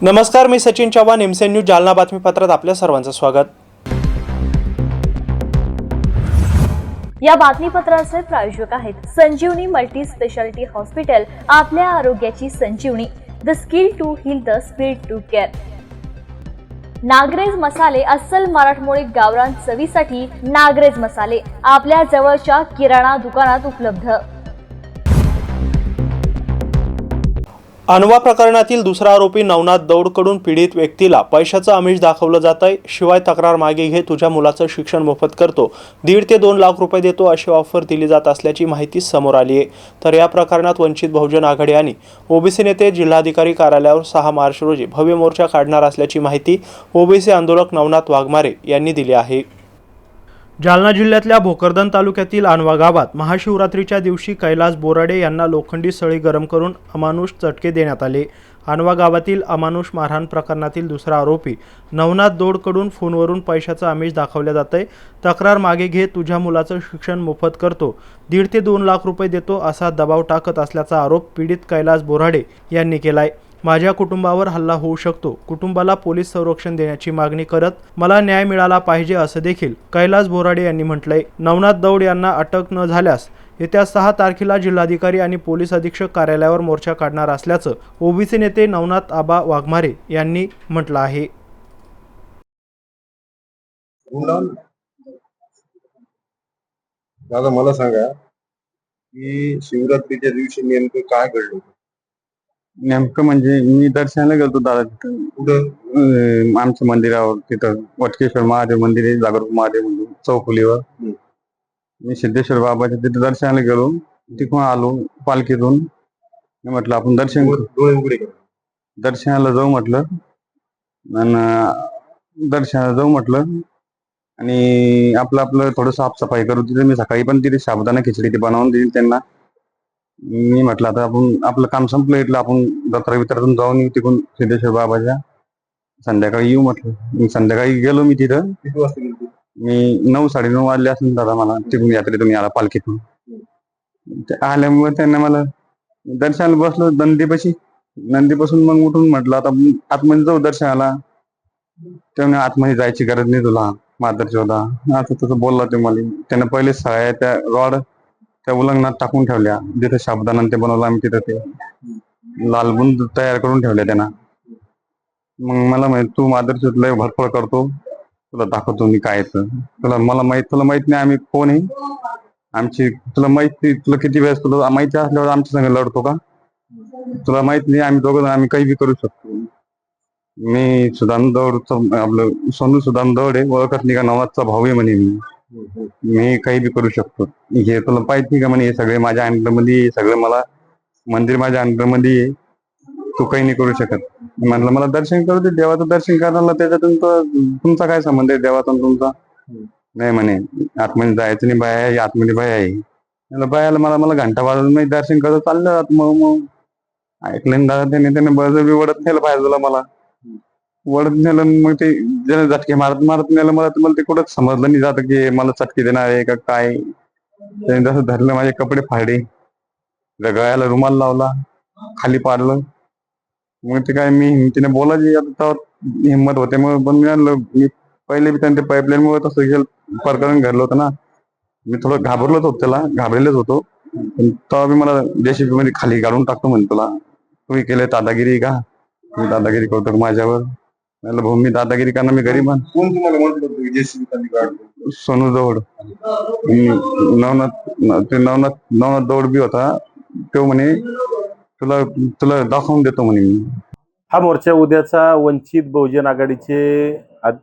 नमस्कार, मी Sachin Chavan, MCN news Jalna बातमीपत्रात आपल्या सर्वांचं स्वागत. या बातमीपत्राचे प्रायोजक आहेत संजीवनी मल्टी स्पेशालिटी हॉस्पिटल. आपल्या आरोग्याची संजीवनी. The skill to heal, the speed to care. नागरेज मसाले, अस्सल मराठमोळी गावरान चवीसाठी नागरेज मसाले आपल्या जवळच्या किराणा दुकानात उपलब्ध. अनवा प्रकरणातील दुसरा आरोपी नवनाथ दौडकडून पीडित व्यक्तीला पैशाचं आमिष दाखवलं जात आहे. शिवाय तक्रार मागे घे, तुझ्या मुलाचं शिक्षण मोफत करतो, 1.5 ते 2 लाख रुपये देतो अशी ऑफर दिली जात असल्याची माहिती समोर आली आहे. तर या प्रकरणात वंचित बहुजन आघाडी आणि ओबीसी नेते जिल्हाधिकारी कार्यालयावर 6 मार्च रोजी भव्य मोर्चा काढणार असल्याची माहिती ओबीसी आंदोलक नवनाथ वाघमारे यांनी दिली आहे. जालना जिल्ह्यातल्या भोकरदन तालुक्यातील अनवा गावात महाशिवरात्रीच्या दिवशी कैलास बोराडे यांना लोखंडी सळी गरम करून अमानुष चटके देण्यात आले. अनवा गावातील अमानुष मारहाण प्रकरणातील दुसरा आरोपी नवनाथ दौडकडून फोनवरून पैशाचं आमिष दाखवलं जातंय. तक्रार मागे घे, तुझ्या मुलाचं शिक्षण मोफत करतो, 1.5 ते 2 लाख रुपये देतो असा दबाव टाकत असल्याचा आरोप पीडित कैलास बोराडे यांनी केलाय. माझ्या कुटुंबावर हल्ला होऊ शकतो, कुटुंबाला पोलीस संरक्षण देण्याची मागणी करत मला न्याय मिळाला पाहिजे असं देखील कैलास बोराडे यांनी म्हटलंय. नवनाथ दौड यांना अटक न झाल्यास येत्या 6 तारखेला जिल्हाधिकारी आणि पोलीस अधीक्षक कार्यालयावर मोर्चा काढणार असल्याचं ओबीसी नेते नवनाथ आबा वाघमारे यांनी म्हटलं आहे. दादा मला सांगा की शिवरात्रीच्या दिवशी नेमकं काय घडलं? नेमकं म्हणजे मी दर्शनाला गेलो दादा तिथं. कुठं? आमच्या मंदिरावर तिथं वटकेश्वर महादेव मंदिर आहे, जागरूक महादेव मंदिर चौफुलीवर. मी सिद्धेश्वर बाबाच्या तिथे दर्शनाला गेलो, तिथून आलो पालखीतून. मी म्हटलं आपण डोळे उघडे करा. दर्शनाला जाऊ म्हटलं आणि दर्शनाला जाऊ म्हटलं आणि आपलं थोडं साफसफाई करू. तिथे मी सकाळी पण तिथे साबुदाणा खिचडी ती बनवून दिली त्यांना. मी म्हटलं आता आपण आपलं काम संपलं, इथलं आपण जत्रा वित्रातून जाऊन येऊ तिकडून सिद्धेश्वर बाबाच्या. संध्याकाळी येऊ म्हटलं. मी संध्याकाळी गेलो. मी तिथं किती वाजता गेली? मी 9-9:30 वाजले असेल दादा मला तिथून यात्रेतून याला पालखीतून. आल्यामुळे त्यांना मला दर्शनाला बसलो नंदीपासून मग उठून म्हटलं आता आतमध्ये जाऊ दर्शनाला. त्यामुळे आतमध्ये जायची गरज नाही तुला, मादरची होता असं तसं बोलला ते मला. त्यानं पहिले सगळ्या त्या रॉड त्या उलंगणात टाकून ठेवल्या, जिथे साबुदाणा ते बनवलं आम्ही तिथं ते लालबुंद तयार करून ठेवल्या त्यांना. मग मला माहित तू मादरची लय भरफळ करतो, तुला दाखवतो मी काय येतं तुला. तुला माहित नाही आम्ही कोण आहे आमची, तुला माहिती, तुला किती वेळेस तुला माहिती असल्यावर आमच्या संग लढतो का? तुला माहित नाही आम्ही दोघं आम्ही काही बी करू शकतो. मी सुदान दौडचं आपलं सोनू सुदान दौड आहे, ओळखत नाही का, नवाजचा भाऊ आहे म्हणे मी काही बी करू शकतो. हे तुला पाहिजे का म्हणे, हे सगळे माझ्या अंडरमध्ये, सगळं मला मंदिर माझ्या अंडरमध्ये आहे, तू काही नाही करू शकत. म्हटलं मला दर्शन करू दे, देवाचं दर्शन करायला त्याच्यातून तुमचा काय संबंध आहे देवातून तुमचा? नाही म्हणे आतमध्ये जायचं नाही, बाया आहे आतमध्ये, बाया आहे. बायाला मला घंटा वाजून मी दर्शन करत चाललं. मग ऐकलं दादा त्याने बळजबरी वडत नेलं पाहिजे मला. वडत नेलं मग ते ज्याने झटके मारत नेलं मला. तर मला ते कुठंच समजलं नाही जातं की मला चटके देणार आहे का काय. त्याने जसं धरलं माझे कपडे फाडले, गळ्याला रुमाल लावला, खाली पाडलं. मग ते काय मी हिमतीने बोलायची आता हिंमत होते मग. पण मी पहिले बी त्यांच्या पाईपलाईन मुळे तसं प्रकरण घडलं होतं ना. मी थोडं घाबरलोच होतो, घाबरलेलोच होतो. तेव्हा बी मला जेसीबी मध्ये खाली काढून टाकतो म्हणे, तुला तुम्ही केले दादागिरी का, तुम्ही दादागिरी करतो का माझ्यावर? म्हणलं भाऊ मी दादागिरी करणार, मी गरीब. कोण तुम्हाला म्हणतो जेसीबी खाली काढतो? सोनू दौड. नवनाथ दौड बी होता तो म्हणे तुला दाखवून देतो म्हणे मी. हा मोर्चा उद्याचा वंचित बहुजन आघाडीचे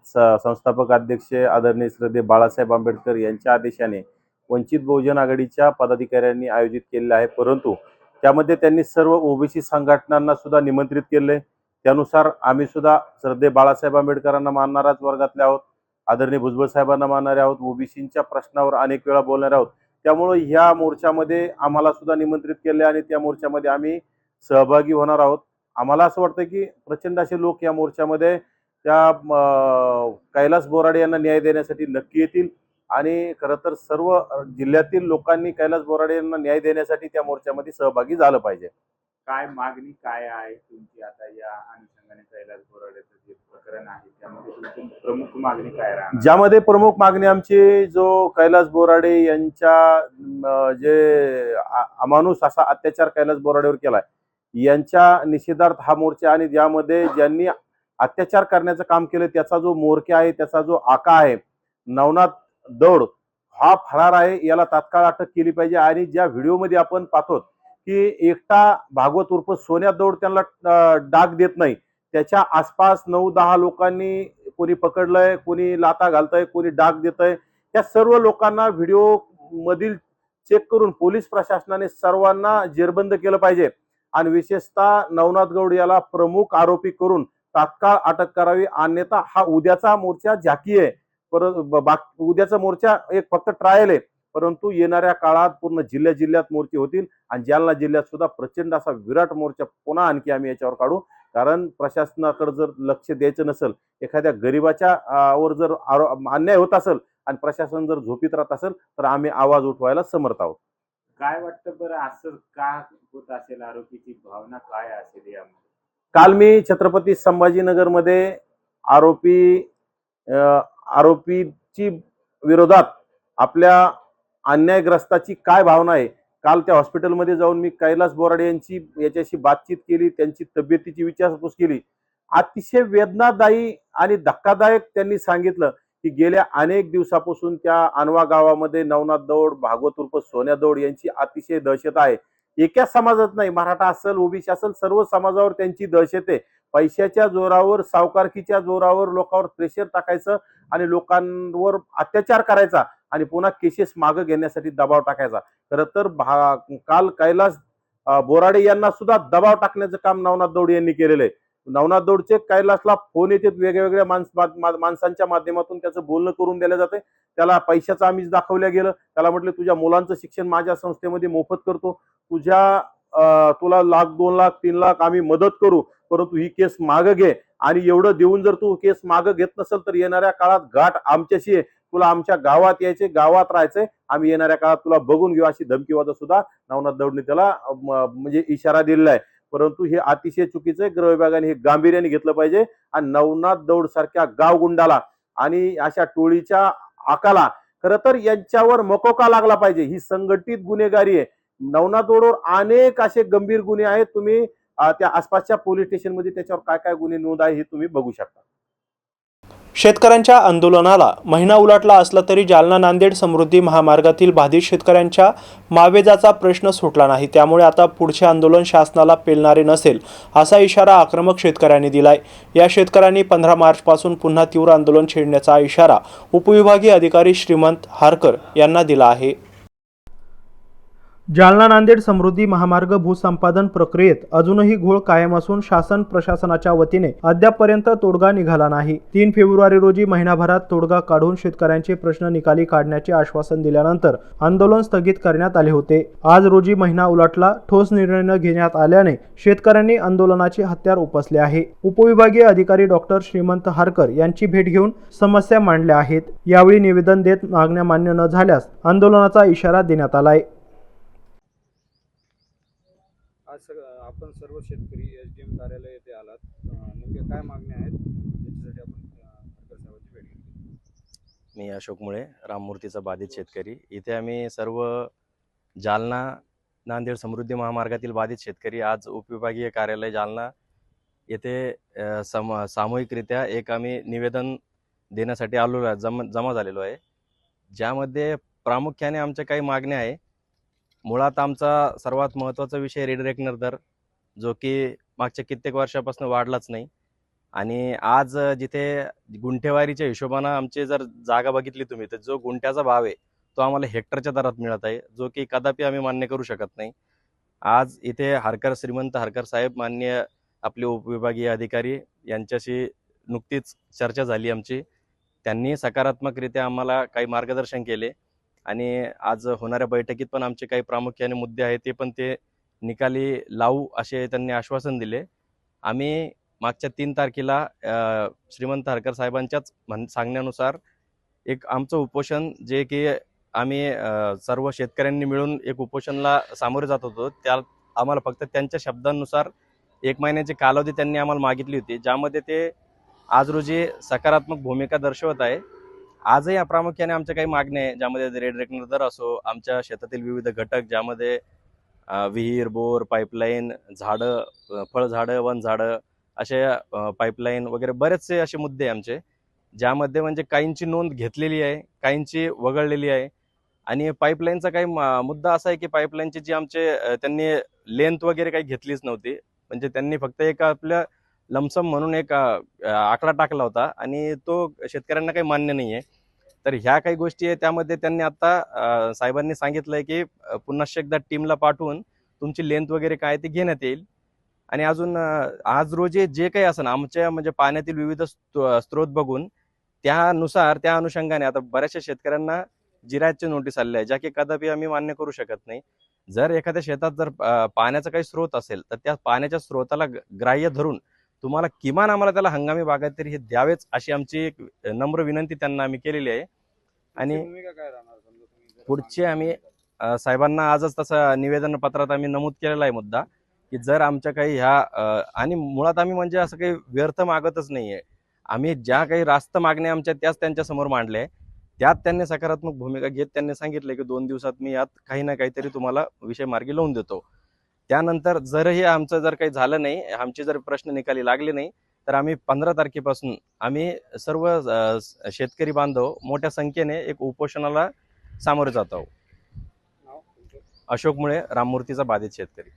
संस्थापक अध्यक्ष आदरणीय श्रद्धेय बाळासाहेब आंबेडकर यांच्या आदेशाने वंचित बहुजन आघाडीच्या पदाधिकाऱ्यांनी आयोजित केलेला आहे. परंतु त्यामध्ये त्यांनी सर्व ओबीसी संघटनांना सुद्धा निमंत्रित केले. त्यानुसार आम्ही सुद्धा श्रद्धेय बाळासाहेब आंबेडकरांना मानणाराच वर्गातले आहोत, आदरणीय भुजबळ साहेबांना मानणारे आहोत, ओबीसींच्या प्रश्नावर अनेक वेळा बोलणारे आहोत. त्यामुळे ह्या मोर्चामध्ये आम्हाला सुद्धा निमंत्रित केले आणि त्या मोर्चामध्ये आम्ही सहभागी होणार आहोत. आम्हाला असं वाटतं की प्रचंड असे लोक या मोर्चामध्ये त्या कैलास बोराडे यांना न्याय देण्यासाठी नक्की येतील आणि खरं तर सर्व जिल्ह्यातील लोकांनी कैलास बोराडे यांना न्याय देण्यासाठी त्या मोर्चामध्ये सहभागी झालं पाहिजे. काय मागणी काय आहे तुमची आता या अनुषंगाने? आणि कैलास बोराडेचं जे प्रकरण आहे त्यामध्ये तुमची प्रमुख मागणी काय राहणार? ज्यामध्ये प्रमुख मागणी आमची जो कैलास बोराडे यांच्या जे अमानुष असा अत्याचार कैलास बोराडेवर केलाय यांच्या निषेधार्थ हा मोर्चा आणि ज्यामध्ये ज्यांनी अत्याचार करण्याचं काम केलं त्याचा जो मोर्चा आहे, त्याचा जो आका आहे नवनाथ दौड हा फरार आहे, याला तात्काळ अटक केली पाहिजे. आणि ज्या व्हिडिओमध्ये आपण पाहतो की एकटा भागवत उर्फ सोन्या दौड त्यांना डाग देत नाही, त्याच्या आसपास 9-10 लोकांनी कोणी पकडलंय, कोणी लाता घालतंय, कोणी डाग देतंय. त्या सर्व लोकांना व्हिडिओ मधील चेक करून पोलीस प्रशासनाने सर्वांना जेरबंद केलं पाहिजे आणि विशेषतः नवनाथ गौड याला प्रमुख आरोपी करून तात्काळ अटक करावी. अन्यथा हा उद्याचा मोर्चा झाकी आहे, उद्याचा मोर्चा एक फक्त ट्रायल आहे, परंतु येणाऱ्या काळात पूर्ण जिल्ह्यात मोर्चे होतील आणि जालना जिल्ह्यात सुद्धा प्रचंड असा विराट मोर्चा पुन्हा आणखी आम्ही याच्यावर काढू. कारण प्रशासनाकडे जर लक्ष द्यायचं नसेल, एखाद्या गरीबाच्या वर जर अन्याय होत असेल आणि प्रशासन जर झोपीत राहत असेल तर आम्ही आवाज उठवायला समर्थ आहोत. काय वाटतं बरं, असं का होत असेल? आरोपीची भावना काय असेल यामध्ये? काल मी छत्रपती संभाजीनगरमध्ये आरोपीची विरोधात आपल्या अन्यायग्रस्ताची काय भावना आहे, काल त्या हॉस्पिटलमध्ये जाऊन मी कैलास बोराडे याच्याशी बातचीत केली, त्यांची तब्येतीची विचारपूस केली. अतिशय वेदनादायी आणि धक्कादायक त्यांनी सांगितलं की गेल्या अनेक दिवसापासून त्या अनवा गावामध्ये नवनाथ दौड, भागवत उर्फ सोन्या दौड यांची अतिशय दहशत आहे. एका समाजात नाही, मराठा असेल, ओबीसी असेल, सर्व समाजावर त्यांची दहशत आहे. पैशाच्या जोरावर, सावकारकीच्या जोरावर लोकांवर प्रेशर टाकायचं आणि लोकांवर अत्याचार करायचा आणि पुन्हा केसेस मागे घेण्यासाठी दबाव टाकायचा. खरं तर काल कैलास बोराडे यांना सुद्धा दबाव टाकण्याचं काम नवनाथ दौड यांनी केलेलं आहे. नवनाथ दौडचे कैलासला फोन येतात, वेगवेगळ्या माणसांच्या माध्यमातून त्याचं बोलणं करून दिलं जाते. त्याला पैशाचं आमिष दाखवलं गेलं. त्याला म्हटलं तुझ्या मुलांचं शिक्षण माझ्या संस्थेमध्ये मोफत करतो, तुला 1,00,000, 2,00,000, 3,00,000 आम्ही मदत करू, परंतु ही केस मागे घे. आणि एवढं देऊन जर तू केस मागे घेत नसेल तर येणाऱ्या काळात गाठ आमच्याशी आहे, तुला आमच्या गावात यायचे, गावात राहायचंय, आम्ही येणाऱ्या काळात तुला बघून घेऊ, अशी धमकीवादा सुद्धा नवनाथ दौडने त्याला म्हणजे इशारा दिलेला आहे. परंतु हे अतिशय चुकीचं आहे. गृह विभागाने हे गांभीर्याने घेतलं पाहिजे आणि नवनाथ दौड सारख्या गावगुंडाला आणि अशा टोळीच्या आकाला खरं तर यांच्यावर मकोका लागला पाहिजे. ही संघटित गुन्हेगारी आहे. नवनाथ दौडवर अनेक असे गंभीर गुन्हे आहेत. तुम्ही त्या आसपासच्या पोलीस स्टेशनमध्ये त्याच्यावर काय काय गुन्हे नोंद आहे हे तुम्ही बघू शकता. शेतकऱ्यांच्या आंदोलनाला महिना उलटला असला तरी जालना नांदेड समृद्धी महामार्गातील बाधित शेतकऱ्यांच्या मावेजाचा प्रश्न सुटला नाही. त्यामुळे आता पुढचे आंदोलन शासनाला पेलणारे नसेल असा इशारा आक्रमक शेतकऱ्यांनी दिलाय. या शेतकऱ्यांनी 15 मार्चपासून पुन्हा तीव्र आंदोलन छेडण्याचा इशारा उपविभागीय अधिकारी श्रीमंत हारकर यांना दिला आहे. जालना नांदेड समृद्धी महामार्ग भूसंपादन प्रक्रियेत अजूनही घोळ कायम असून शासन प्रशासनाच्या वतीने अद्यापपर्यंत तोडगा निघाला नाही. 3 फेब्रुवारी रोजी महिनाभरात तोडगा काढून शेतकऱ्यांचे प्रश्न निकाली काढण्याचे आश्वासन दिल्यानंतर आंदोलन स्थगित करण्यात आले होते. आज रोजी महिना उलटला, ठोस निर्णय न घेण्यात आल्याने शेतकऱ्यांनी आंदोलनाचे हत्यार उपसले आहे. उपविभागीय अधिकारी डॉक्टर श्रीमंत हारकर यांची भेट घेऊन समस्या मांडल्या आहेत. यावेळी निवेदन देत मागण्या मान्य न झाल्यास आंदोलनाचा इशारा देण्यात आलाय. आज आपण सर्व शेतकरी SDM कार्यालय येथे आलात, नेमक्या काय मागण्या आहेत याच्यासाठी आपण हारकर साहेबांची भेट घेतली. मी अशोक मुळे, राममूर्तीचा बाधित शेतकरी. इथे आम्ही सर्व जालना नांदेड समृद्धी महामार्गातील बाधित शेतकरी आज उपविभागीय कार्यालय जालना येथे सामूहिकरित्या एक आम्ही निवेदन देण्यासाठी जमा झालेलो आहे, ज्यामध्ये प्रामुख्याने आमच्या काही मागण्या आहे. मुळात आमचा सर्वात महत्त्वाचा विषय रेडिरेक्टर दर, जो की मागच्या कित्येक वर्षापासून वाढलाच नाही. आणि आज जिथे गुंठेवारीच्या हिशोबानं आमची जर जागा बघितली तुम्ही तर जो गुंठ्याचा भाव आहे तो आम्हाला हेक्टरच्या दरात मिळत आहे, जो की कदापि आम्ही मान्य करू शकत नाही. आज इथे श्रीमंत हारकर साहेब, माननीय आपले उपविभागीय अधिकारी यांच्याशी नुकतीच चर्चा झाली आमची. त्यांनी सकारात्मकरित्या आम्हाला काही मार्गदर्शन केले आणि आज होणाऱ्या बैठकीत पण आमचे काही प्रामुख्याने मुद्दे आहेत ते पण ते निकाली लावू असे त्यांनी आश्वासन दिले. आम्ही मागच्या 3 तारखेला श्रीमंत हारकर साहेबांच्याच सांगण्यानुसार एक आमचं उपोषण, जे की आम्ही सर्व शेतकऱ्यांनी मिळून एक उपोषणला सामोरे जात होतो, त्या आम्हाला फक्त त्यांच्या शब्दांनुसार 1 महिन्याची कालावधी त्यांनी आम्हाला मागितली होती, ज्यामध्ये ते आज रोजी सकारात्मक भूमिका दर्शवत आहे. आजही प्रामुख्याने आमच्या काही मागण्या आहे, ज्यामध्ये रेड रेकनर दर असो, आमच्या शेतातील विविध घटक ज्यामध्ये विहीर, बोर, पाईपलाईन, झाडं, फळझाडं, वनझाडं अशा पाईपलाईन वगैरे बरेचसे असे मुद्दे आहे आमचे, ज्यामध्ये म्हणजे काहींची नोंद घेतलेली आहे, काहींची वगळलेली आहे. आणि पाईपलाईनचा काही मुद्दा असा आहे की पाईपलाईनची जी आमचे त्यांनी लेंथ वगैरे काही घेतलीच नव्हती. म्हणजे त्यांनी फक्त एक आपल्या लमसम म्हणून एक आकडा टाकला होता आणि तो शेतकऱ्यांना काही मान्य नाही आहे. तर ह्या काही गोष्टी आहे, त्यामध्ये त्यांनी आता साहेबांनी सांगितलंय की पुन्हा एकदा टीमला पाठवून तुमची लेंथ वगैरे काय ते घेण्यात येईल. आणि अजून आज रोजी जे काही असं आमच्या म्हणजे पाण्यातील विविध स्रोत बघून त्यानुसार त्या अनुषंगाने आता बऱ्याचशा शेतकऱ्यांना जिरायतची नोटीस आलेली आहे, ज्या की कदापि आम्ही मान्य करू शकत नाही. जर एखाद्या शेतात जर पाण्याचा काही स्रोत असेल तर त्या पाण्याच्या स्रोताला ग्राह्य धरून तुम्हाला किमान आम्हाला त्याला हंगामी बागायतदारी हे द्यावेच, अशी आमची एक नम्र विनंती त्यांना आम्ही केलेली आहे. आणि भूमिका काय राहणार समजा तुम्ही जर पुढचे आम्ही साहेबांना आजच तसा निवेदन पत्रात आम्ही नमूद केलेला आहे मुद्दा, की जर आमच्या काही ह्या आणि मुळात आम्ही म्हणजे असं काही व्यर्थ मागतच नाहीये. आम्ही ज्या काही रास्त मागण्या आमच्या त्याच त्यांच्या समोर मांडल्या आहे, त्यात त्यांनी सकारात्मक भूमिका घेत त्यांनी सांगितलं की 2 दिवसात मी यात काही ना काहीतरी तुम्हाला विषय मार्गी लावून देतो. त्यानंतर जरही आमचं जर काही झालं नाही, आमचे जर प्रश्न निकाली लागले नाही, तर आम्ही 15 तारखेपासून आम्ही सर्व शेतकरी बांधव मोठ्या संख्येने एक उपोषणाला सामोरे जात आहोत. नाव तुमचं? अशोक मुळे, राममूर्तीचा बाधित शेतकरी.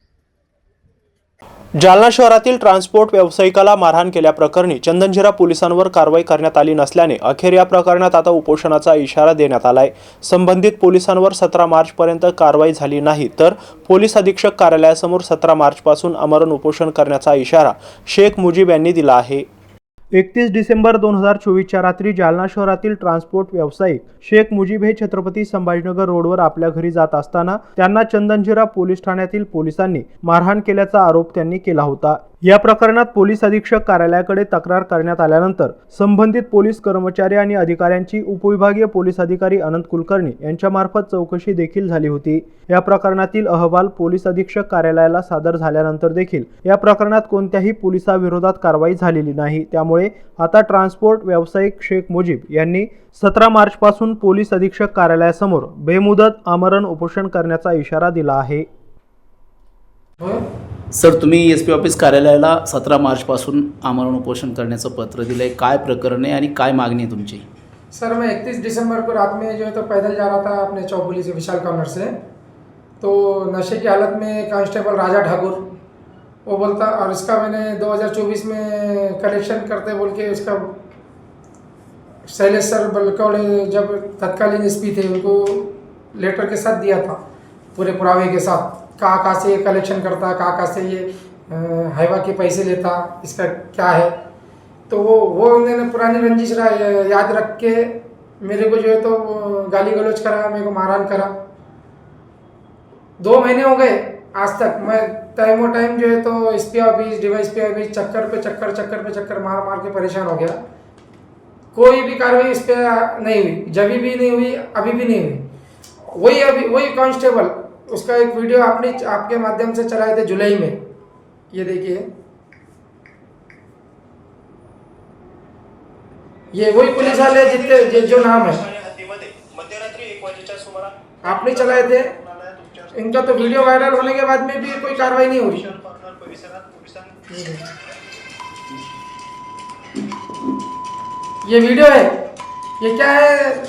जालना शहरातील ट्रान्सपोर्ट व्यावसायिकाला मारहाण केल्याप्रकरणी चंदनझिरा पोलिसांवर कारवाई करण्यात आली नसल्याने अखेर या प्रकरणात आता उपोषणाचा इशारा देण्यात आलाय. संबंधित पोलिसांवर 17 मार्चपर्यंत कारवाई झाली नाही तर पोलीस अधीक्षक कार्यालयासमोर 17 मार्चपासून आमरण उपोषण करण्याचा इशारा शेख मुजीब यांनी दिला आहे. 31 डिसेंबर 2024च्या रात्री जालना शहरातील ट्रान्सपोर्ट व्यावसायिक शेख मुजीब हे छत्रपती संभाजीनगर रोडवर आपल्या घरी जात असताना त्यांना चंदनझिरा पोलीस ठाण्यातील पोलिसांनी मारहाण केल्याचा आरोप त्यांनी केला होता. या प्रकरणात पोलीस अधीक्षक कार्यालयाकडे तक्रार करण्यात आल्यानंतर संबंधित पोलीस कर्मचारी आणि अधिकाऱ्यांची उपविभागीय पोलीस अधिकारी अनंत कुलकर्णी यांच्यामार्फत चौकशी देखील झाली होती. या प्रकरणातील अहवाल पोलीस अधीक्षक कार्यालयाला सादर झाल्यानंतर देखील या प्रकरणात कोणत्याही पोलिसाविरोधात कारवाई झालेली नाही. त्यामुळे आता ट्रान्सपोर्ट व्यावसायिक शेख मुजीब यांनी 17 मार्चपासून पोलीस अधीक्षक कार्यालयासमोर बेमुदत आमरण उपोषण करण्याचा इशारा दिला आहे. सर, तुम्ही SP ऑफिस कार्यालयाला 17 मार्चपासून आमरण उपोषण करण्याचं पत्र दिलं आहे. काय प्रकरण आहे आणि काय मागणी आहे तुमची? सर, मैं 31 दिसंबर को रात में जो है तो पैदल जा रहा था अपने चौबुली से विशाल कॉर्नर से, तो नशे की हालत में कांस्टेबल राजा ठाकुर वो बोलता, और इसका मैंने 2024 में कलेक्शन करते बोल के उसका शैलेश सर बलकौड़े जब तत्कालीन SP थे उनको लेटर के साथ दिया था, पूरे पुरावे के साथ, कहाँ से ये कलेक्शन करता, कहाँ से ये हैवा के पैसे लेता, इसका क्या है। तो वो उन्होंने पुरानी रंजिश याद रख के मेरे को जो है तो गाली गलौज करा, मेरे को मारहाण करा। 2 महीने हो गए आज तक। मैं टाइम जो है तो SP ऑफिस, DYSP ऑफिस चक्कर पे चक्कर मार मार के परेशान हो गया। कोई भी कार्रवाई इस पर नहीं हुई, जब भी नहीं हुई, अभी भी नहीं हुई। वही कांस्टेबल, उसका एक वीडियो आपके माध्यम से चलाए थे जुलाई में, ये देखिए, ये वही पुलिस वाले जितने जो नाम है आपने चलाए थे, इनका तो वीडियो वायरल होने के बाद में भी कोई कार्रवाई नहीं हो रही। ये वीडियो है, ये क्या है,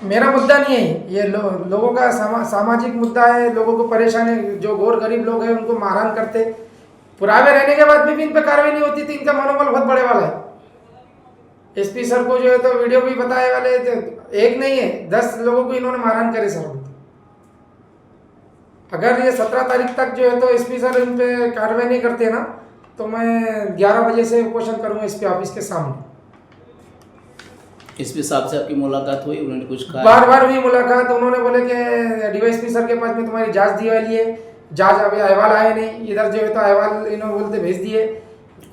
मेरा मुद्दा नहीं है, ये लोगों का सामाजिक मुद्दा है। लोगों को परेशानी, जो गौर गरीब लोग हैं उनको मारहाण करते, पुरावे रहने के बाद भी इन पर कार्रवाई नहीं होती थी। इनका मनोबल बहुत बड़े वाला है। SP सर को जो है तो वीडियो भी बताए वाले, एक नहीं है 10 लोगों को इन्होंने मारहाण करे सर। अगर ये 17 तारीख तक जो है तो SP सर इन पे कार्रवाई नहीं करते ना, तो मैं 11 बजे से उपोषण करूँगा SP ऑफिस के सामने। SP साहब से आपकी मुलाकात हुई, उन्होंने कुछ कहा? बार हुई मुलाकात। उन्होंने बोले कि DYSP सर के पास में तुम्हारी जांच दी वाली है, जांच अभी अहवाल आए नहीं, इधर जो है तो अहवाल इन्होंने बोलते भेज दिए,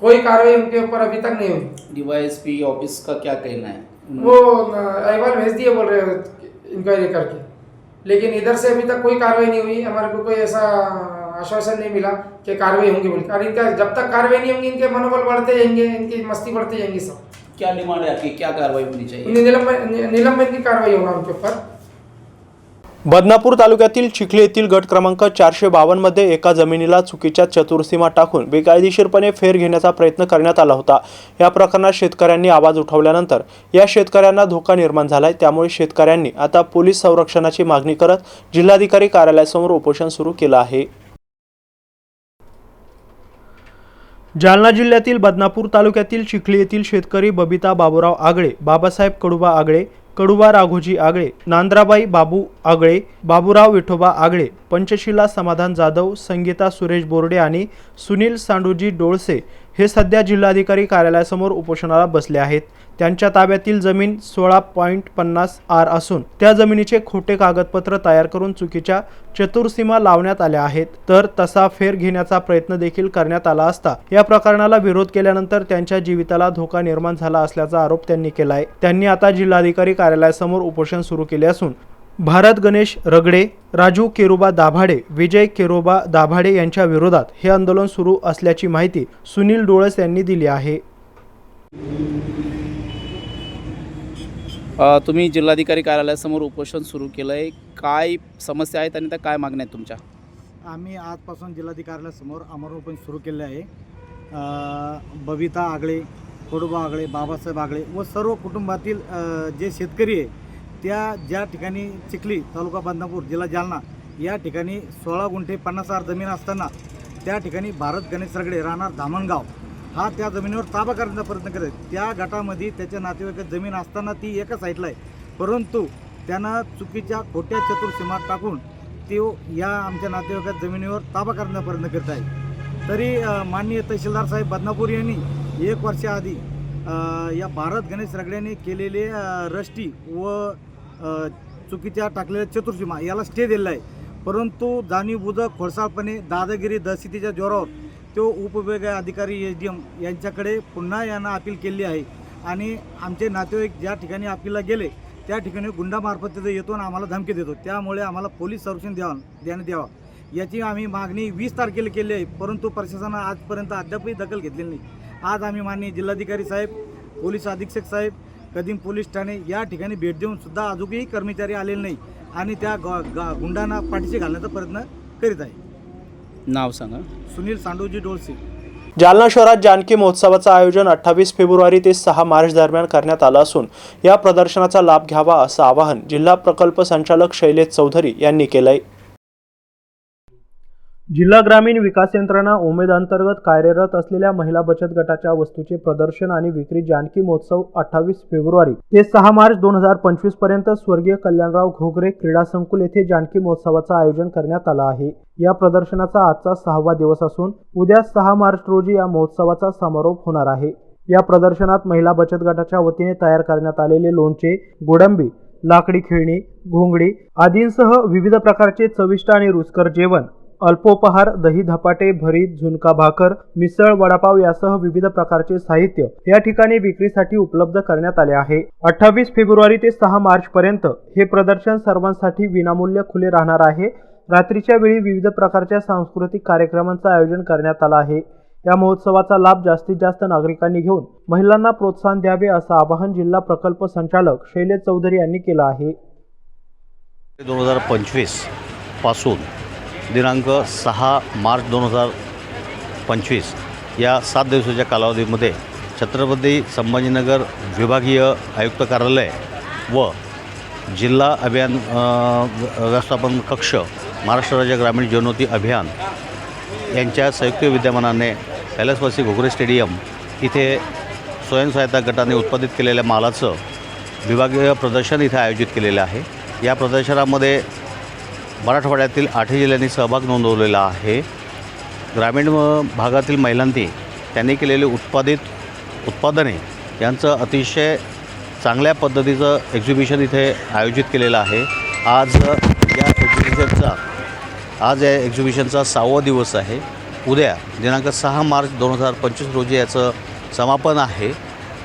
कोई कार्रवाई उनके ऊपर अभी तक नहीं हुई। DYSP ऑफिस का क्या कहना है? वो अहवाल भेज दिए बोल रहे इंक्वायरी करके, लेकिन इधर से अभी तक कोई कार्रवाई नहीं हुई। हमारे को कोई ऐसा आश्वासन नहीं मिला कि कार्रवाई होंगी बोल के। और इनका जब तक कार्रवाई नहीं होंगी इनके मनोबल बढ़ते जाएंगे, इनकी मस्ती बढ़ती जाएंगी सब। क्या डिमांड है आपकी, क्या कार्रवाई होनी चाहिए? निलंबन की कार्रवाई होना उनके ऊपर। बदनापूर तालुक्यातील चिखली येथील गट क्रमांक 452 मध्ये एका जमिनीला चुकीच्या चतुर्सीमा टाकून बेकायदेशीरपणे फेर घेण्याचा प्रयत्न करण्यात आला होता। या प्रकरणात शेतकऱ्यांनी आवाज उठवल्यानंतर या शेतकऱ्यांना धोका निर्माण झालाय। त्यामुळे शेतकऱ्यांनी आता पोलीस संरक्षणाची मागणी करत जिल्हाधिकारी कार्यालयासमोर उपोषण सुरू केलं आहे। जालना जिल्ह्यातील बदनापूर तालुक्यातील चिखली येथील शेतकरी बबिता बाबूराव आगळे, बाबासाहेब कडुबा आगळे, कडुबा राघोजी आगळे, नांद्राबाई बाबू आगळे, बाबूराव विठोबा आगळे, पंचशिला समाधान जाधव, संगीता सुरेश बोर्डे आणि सुनील सांडूजी डोळसे हे सध्या जिल्हाधिकारी कार्यालयासमोर उपोषणाला बसले आहेत। त्यांच्या ताब्यातील जमीन 16.50 आर असून त्या जमिनीचे खोटे कागदपत्र तयार करून चुकीच्या चतुर्सीमा लावण्यात आल्या आहेत। तर तसा फेर घेण्याचा प्रयत्न देखील करण्यात आला असता या प्रकरणाला विरोध केल्यानंतर त्यांच्या जीविताला धोका निर्माण झाला असल्याचा आरोप त्यांनी केलाय। त्यांनी आता जिल्हाधिकारी कार्यालयासमोर उपोषण सुरू केले असून भारत गणेश रगडे, राजू केरोबा दाभाडे, विजय केरोबा दाभाडे यांच्या विरोधात हे आंदोलन सुरू असल्याची माहिती सुनील डोळस यांनी दिली आहे। तुम्ही जिल्हाधिकारी कार्यालयासमोर उपोषण सुरू केलं आहे, काय समस्या आहेत आणि त्या काय मागण्या आहेत तुमच्या? आम्ही आजपासून जिल्हाधिकाऱ्यासमोर आमरण उपोषण सुरू केले आहे। बबिता आगळे, कडुबा आगळे, बाबासाहेब आगळे व सर्व कुटुंबातील जे शेतकरी आहे त्या ज्या ठिकाणी चिखली तालुका बदनापूर जिल्हा जालना या ठिकाणी 16 गुंठे 50 आर जमीन असताना त्या ठिकाणी भारत गणेश रगडे राहणार धामणगाव हा त्या जमिनीवर ताबा करण्याचा प्रयत्न करत आहे। त्या गटामध्ये त्याच्या नातेवाईकात जमीन असताना ती एका साईडला आहे, परंतु त्यानं चुकीच्या खोट्या चतुर्सीमा टाकून तो या आमच्या नातेवाईकात जमिनीवर ताबा करण्याचा प्रयत्न करत आहे। तरी माननीय तहसीलदार साहेब बदनापूर यांनी 1 वर्षाआधी या भारत गणेश रगड्याने केलेले रष्टी व चुकीच्या टाकलेल्या चतुर्सीमा याला स्टे दिलेला आहे, परंतु जाणीवबुजक खोडसाळपणे दादागिरी दहशतीच्या जोरावर तो उपविभागीय अधिकारी SDM यांच्याकडे पुन्हा यांना अपील केली आहे। आणि आमचे नातेवाईक ज्या ठिकाणी अपीलला गेले त्या ठिकाणी गुंडामार्फत तिथं येतो आणि आम्हाला धमकी देतो, त्यामुळे आम्हाला पोलीस संरक्षण देण्यात यावं याची आम्ही मागणी 20 तारखेला केली आहे, परंतु प्रशासनानं आजपर्यंत अद्यापही दखल घेतलेली नाही। आज आम्ही माननीय जिल्हाधिकारी साहेब, पोलीस अधीक्षक साहेब, कदीम पोलीस ठाणे या ठिकाणी भेट देऊन सुद्धा अजूनही कर्मचारी आलेले नाही आणि त्या गुंडांना पाठीशी घालण्याचा प्रयत्न करीत आहे। नाव सांगा? सुनील सांडूजी डोळसे। जालना शहरात जानकी महोत्सवाचं आयोजन 28 फेब्रुवारी ते 6 मार्च दरम्यान करण्यात आलं असून या प्रदर्शनाचा लाभ घ्यावा असं आवाहन जिल्हा प्रकल्प संचालक शैलेश चौधरी यांनी केलंय। जिल्हा ग्रामीण विकास यंत्रणा उमेद अंतर्गत कार्यरत असलेल्या महिला बचत गटाच्या वस्तूचे प्रदर्शन आणि विक्री जानकी महोत्सव 28 फेब्रुवारी ते 6 मार्च 2025 पर्यंत स्वर्गीय कल्याणराव घोगरे क्रीडा संकुल येथे जानकी महोत्सवाचं आयोजन करण्यात आलं आहे। या प्रदर्शनाचा आजचा 6वा दिवस असून उद्या 6 मार्च रोजी या महोत्सवाचा समारोप होणार आहे। या प्रदर्शनात महिला बचत गटाच्या वतीने तयार करण्यात आलेले लोणचे, गोडंबी, लाकडी खेळणी, घोंगडी आदींसह विविध प्रकारचे चविष्ट आणि रुचकर जेवण, अल्पोपहार, दही धपाटे, भरीत, झुणका भाकर, मिसळ, वडापाव यासह विविध प्रकारचे साहित्य या ठिकाणी विक्रीसाठी उपलब्ध करण्यात आले आहे। 28 फेब्रुवारी ते 6 मार्च पर्यंत हे प्रदर्शन सर्वांसाठी विनामूल्य खुले राहणार आहे। रात्रीच्या वेळी विविध प्रकारच्या सांस्कृतिक कार्यक्रमांचं आयोजन करण्यात आलं आहे। या महोत्सवाचा लाभ जास्तीत जास्त नागरिकांनी घेऊन महिलांना प्रोत्साहन द्यावे असं आवाहन जिल्हा प्रकल्प संचालक शैलेश चौधरी यांनी केलं आहे। 2025 पासून दिनांक 6 मार्च 2025 या 7 दिवसाच्या कालावधीमध्ये छत्रपती संभाजीनगर विभागीय आयुक्त कार्यालय व जिल्हा अभियान व्यवस्थापन कक्ष, महाराष्ट्र राज्य ग्रामीण जीवनोन्नती अभियान यांच्या संयुक्त विद्यमानाने कैलासवासी घोगरे स्टेडियम इथे स्वयंसहायता गटाने उत्पादित केलेल्या मालाचं विभागीय प्रदर्शन इथे आयोजित केलेलं आहे। या प्रदर्शनामध्ये मराठवाड्यातील 8 जिल्ह्यांनी सहभाग नोंदवलेला आहे। ग्रामीण भागातील महिलांनी त्यांनी केलेले उत्पादने यांचं अतिशय चांगल्या पद्धतीचं एक्झिबिशन इथे आयोजित केलेलं आहे। आज या एक्झिबिशनचा 6वा दिवस आहे। उद्या दिनांक 6 मार्च 2025 रोजी याचं समापन आहे।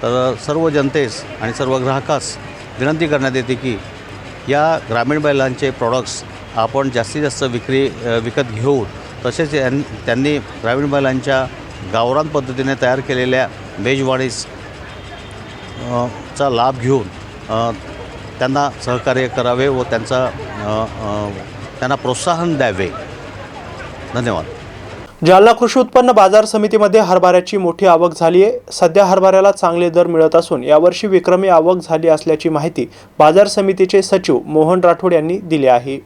तर सर्व जनतेस आणि सर्व ग्राहकास विनंती करण्यात येते की या ग्रामीण महिलांचे प्रॉडक्ट्स आपण जास्तीत जास्त विकत घेऊन तसेच त्यांनी ग्रामीण महिलांच्या गावरान पद्धतीने तयार केलेल्या मेजवानीस चा लाभ घेऊन त्यांना सहकार्य करावे व त्यांना प्रोत्साहन द्यावे. धन्यवाद. जालना कृषी उत्पन्न बाजार समितीमध्ये हरभऱ्याची मोठी आवक झाली आहे. सध्या हरभऱ्याला चांगले दर मिळत असून यावर्षी विक्रमी आवक झाली असल्याची माहिती बाजार समितीचे सचिव मोहन राठोड यांनी दिली आहे.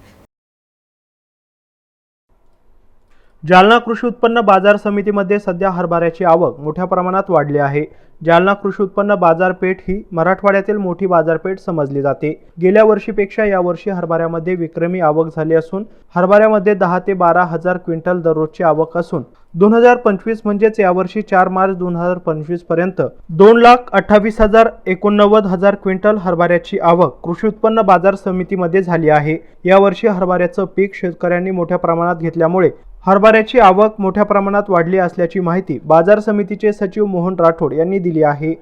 जालना कृषी उत्पन्न बाजार समितीमध्ये सध्या हरभऱ्याची आवक मोठ्या प्रमाणात वाढली आहे. जालना कृषी उत्पन्न बाजारपेठ ही मराठवाड्यातील मोठी बाजारपेठ समजली जाते. गेल्या वर्षीपेक्षा यावर्षी हरभऱ्यामध्ये विक्रमी आवक झाली असून हरभऱ्यामध्ये 10 ते 12 हजार क्विंटल दररोजची आवक असून 2025 म्हणजेच यावर्षी 4 मार्च 2025 पर्यंत 2,28,89,000 क्विंटल हरभऱ्याची आवक कृषी उत्पन्न बाजार समितीमध्ये झाली आहे. यावर्षी हरभऱ्याचं पीक शेतकऱ्यांनी मोठ्या प्रमाणात घेतल्यामुळे हरभऱ्याची आवक मोठ्या प्रमाणात वाढली असल्याची माहिती बाजार समितीचे सचिव मोहन राठोड यांनी दिली आहे.